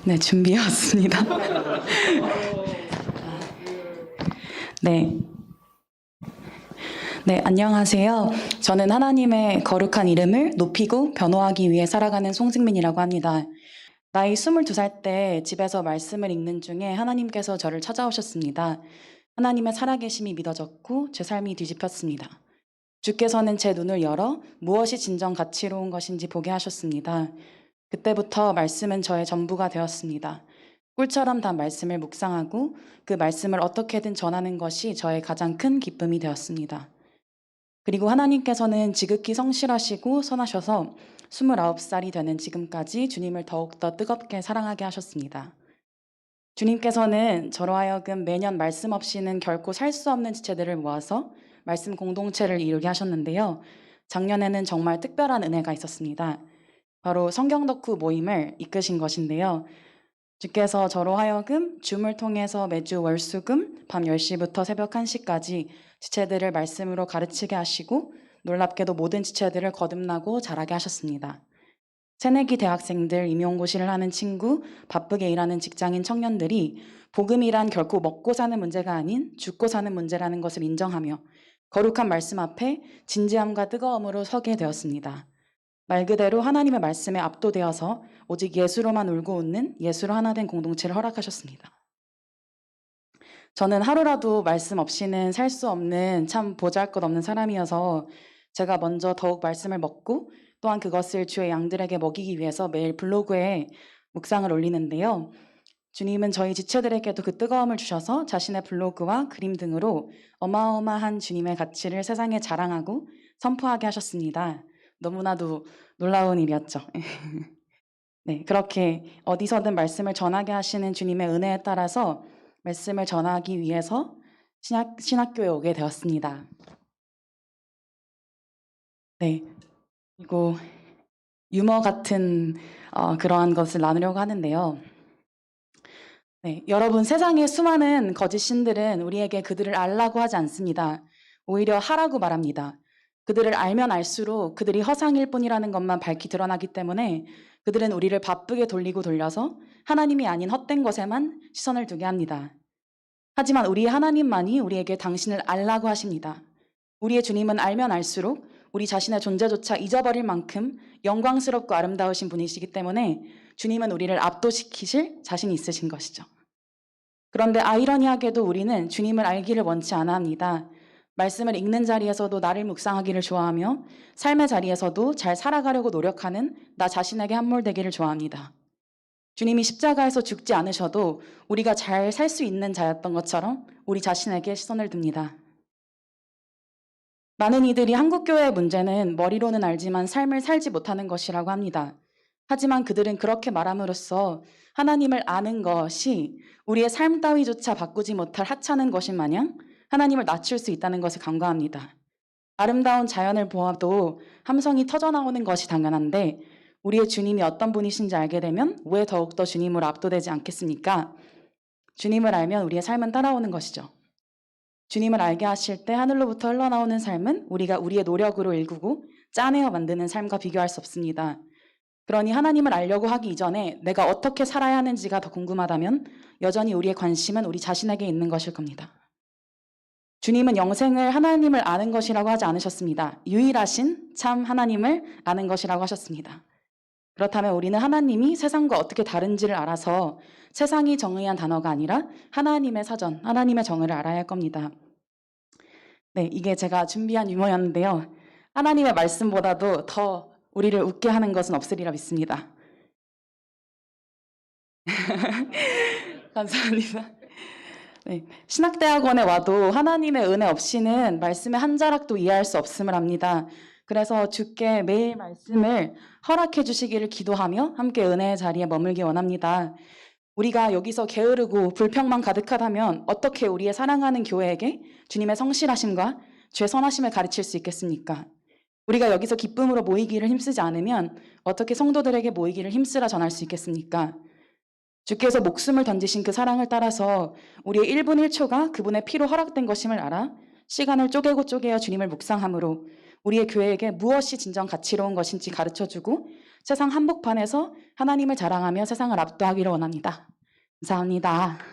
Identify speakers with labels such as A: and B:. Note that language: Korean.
A: 네, 준비해왔습니다. 네. 네, 안녕하세요. 저는 하나님의 거룩한 이름을 높이고 변호하기 위해 살아가는 송승민이라고 합니다. 나이 22살 때 집에서 말씀을 읽는 중에 하나님께서 저를 찾아오셨습니다. 하나님의 살아계심이 믿어졌고 제 삶이 뒤집혔습니다. 주께서는 제 눈을 열어 무엇이 진정 가치로운 것인지 보게 하셨습니다. 그때부터 말씀은 저의 전부가 되었습니다. 꿀처럼 단 말씀을 묵상하고 그 말씀을 어떻게든 전하는 것이 저의 가장 큰 기쁨이 되었습니다. 그리고 하나님께서는 지극히 성실하시고 선하셔서 29살이 되는 지금까지 주님을 더욱더 뜨겁게 사랑하게 하셨습니다. 주님께서는 저로 하여금 매년 말씀 없이는 결코 살 수 없는 지체들을 모아서 말씀 공동체를 이루게 하셨는데요. 작년에는 정말 특별한 은혜가 있었습니다. 바로 성경 덕후 모임을 이끄신 것인데요. 주께서 저로 하여금 줌을 통해서 매주 월수금 밤 10시부터 새벽 1시까지 지체들을 말씀으로 가르치게 하시고 놀랍게도 모든 지체들을 거듭나고 자라게 하셨습니다. 새내기 대학생들, 임용고시를 하는 친구, 바쁘게 일하는 직장인 청년들이 복음이란 결코 먹고 사는 문제가 아닌 죽고 사는 문제라는 것을 인정하며 거룩한 말씀 앞에 진지함과 뜨거움으로 서게 되었습니다. 말 그대로 하나님의 말씀에 압도되어서 오직 예수로만 울고 웃는 예수로 하나 된 공동체를 허락하셨습니다. 저는 하루라도 말씀 없이는 살 수 없는 참 보잘것없는 사람이어서 제가 먼저 더욱 말씀을 먹고 또한 그것을 주의 양들에게 먹이기 위해서 매일 블로그에 묵상을 올리는데요. 주님은 저희 지체들에게도 그 뜨거움을 주셔서 자신의 블로그와 그림 등으로 어마어마한 주님의 가치를 세상에 자랑하고 선포하게 하셨습니다. 너무나도 놀라운 일이었죠. 네, 그렇게 어디서든 말씀을 전하게 하시는 주님의 은혜에 따라서 말씀을 전하기 위해서 신학교에 오게 되었습니다. 네, 그리고 유머 같은 그러한 것을 나누려고 하는데요. 네, 여러분, 세상의 수많은 거짓 신들은 우리에게 그들을 알라고 하지 않습니다. 오히려 하라고 말합니다. 그들을 알면 알수록 그들이 허상일 뿐이라는 것만 밝히 드러나기 때문에 그들은 우리를 바쁘게 돌리고 돌려서 하나님이 아닌 헛된 것에만 시선을 두게 합니다. 하지만 우리의 하나님만이 우리에게 당신을 알라고 하십니다. 우리의 주님은 알면 알수록 우리 자신의 존재조차 잊어버릴 만큼 영광스럽고 아름다우신 분이시기 때문에 주님은 우리를 압도시키실 자신이 있으신 것이죠. 그런데 아이러니하게도 우리는 주님을 알기를 원치 않아 합니다. 말씀을 읽는 자리에서도 나를 묵상하기를 좋아하며 삶의 자리에서도 잘 살아가려고 노력하는 나 자신에게 함몰되기를 좋아합니다. 주님이 십자가에서 죽지 않으셔도 우리가 잘 살 수 있는 자였던 것처럼 우리 자신에게 시선을 둡니다. 많은 이들이 한국교회의 문제는 머리로는 알지만 삶을 살지 못하는 것이라고 합니다. 하지만 그들은 그렇게 말함으로써 하나님을 아는 것이 우리의 삶 따위조차 바꾸지 못할 하찮은 것인 마냥 하나님을 낮출 수 있다는 것을 간과합니다. 아름다운 자연을 보아도 함성이 터져나오는 것이 당연한데 우리의 주님이 어떤 분이신지 알게 되면 왜 더욱더 주님으로 압도되지 않겠습니까? 주님을 알면 우리의 삶은 따라오는 것이죠. 주님을 알게 하실 때 하늘로부터 흘러나오는 삶은 우리가 우리의 노력으로 일구고 짜내어 만드는 삶과 비교할 수 없습니다. 그러니 하나님을 알려고 하기 이전에 내가 어떻게 살아야 하는지가 더 궁금하다면 여전히 우리의 관심은 우리 자신에게 있는 것일 겁니다. 주님은 영생을 하나님을 아는 것이라고 하지 않으셨습니다. 유일하신 참 하나님을 아는 것이라고 하셨습니다. 그렇다면 우리는 하나님이 세상과 어떻게 다른지를 알아서 세상이 정의한 단어가 아니라 하나님의 사전, 하나님의 정의를 알아야 할 겁니다. 네, 이게 제가 준비한 유머였는데요. 하나님의 말씀보다도 더 우리를 웃게 하는 것은 없으리라 믿습니다. 감사합니다. 네, 신학대학원에 와도 하나님의 은혜 없이는 말씀의 한 자락도 이해할 수 없음을 압니다. 그래서 주께 매일 말씀을 허락해 주시기를 기도하며 함께 은혜의 자리에 머물기 원합니다. 우리가 여기서 게으르고 불평만 가득하다면 어떻게 우리의 사랑하는 교회에게 주님의 성실하심과 죄 선하심을 가르칠 수 있겠습니까? 우리가 여기서 기쁨으로 모이기를 힘쓰지 않으면 어떻게 성도들에게 모이기를 힘쓰라 전할 수 있겠습니까? 주께서 목숨을 던지신 그 사랑을 따라서 우리의 1분 1초가 그분의 피로 허락된 것임을 알아 시간을 쪼개고 쪼개어 주님을 묵상함으로 우리의 교회에게 무엇이 진정 가치로운 것인지 가르쳐주고 세상 한복판에서 하나님을 자랑하며 세상을 압도하기를 원합니다. 감사합니다.